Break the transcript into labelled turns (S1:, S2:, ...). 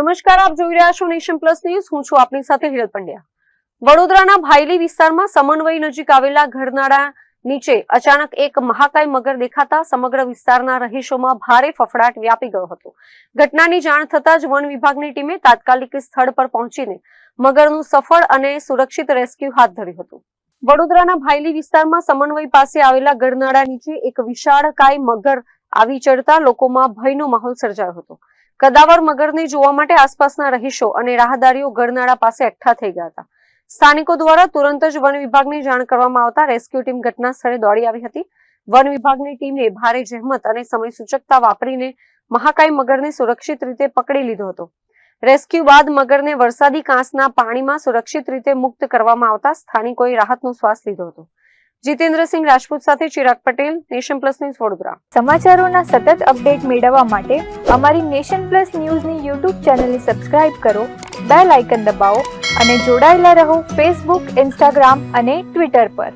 S1: નમસ્કાર, આપ જોઈ રહ્યા છો નેશન પ્લસ ન્યૂઝ. હું છું આપની સાથે હિરલ પંડ્યા. વડોદરાના ભાયલી વિસ્તારમાં સમન્વય નજીક આવેલા ઘરનાળા નીચે અચાનક એક મહાકાય મગર દેખાતા સમગ્ર વિસ્તારના રહીશોમાં ભારે ફફડાટ વ્યાપી ગયો હતો. ઘટનાની જાણ થતાં જ વન વિભાગની ટીમે તાત્કાલિક સ્થળ પર પહોંચીને મગરનું સફળ અને સુરક્ષિત રેસ્ક્યુ હાથ ધર્યું હતું. વડોદરાના ભાયલી વિસ્તારમાં સમન્વય પાસે આવેલા ઘરનાળા નીચે એક વિશાળકાય મગર આવી ચડતા લોકોમાં ભયનો માહોલ સર્જાયો હતો. કદાવર મગરને જોવા માટે આસપાસના રહીશો અને રાહદારીઓ ગરનાળા પાસે એકઠા થઈ ગયા હતા. સ્થાનિકો દ્વારા તુરંત જ વન વિભાગને જાણ કરવામાં આવતા રેસ્ક્યુ ટીમ ઘટના સ્થળે દોડી આવી હતી. વન વિભાગની ટીમે ભારે જહેમત અને સમય સૂચકતા વાપરીને મહાકાય મગરને સુરક્ષિત રીતે પકડી લીધો હતો. રેસ્ક્યુ બાદ મગરને વરસાદી કાંસના પાણીમાં સુરક્ષિત રીતે મુક્ત કરવામાં આવતા સ્થાનિકોએ રાહતનો શ્વાસ લીધો હતો. જીતેન્દ્રસિંહ રાજપૂત સાથે Chirag Patel, nation plus news Vadodara.
S2: સમાચારોના સતત અપડેટ મેળવવા માટે અમારી નેશન પ્લસ ન્યૂઝની યુટ્યુબ ચેનલને સબસ્ક્રાઇબ કરો, બેલ આઇકન દબાવો અને જોડાયેલા રહો ફેસબુક, ઇન્સ્ટાગ્રામ અને ટ્વિટર પર.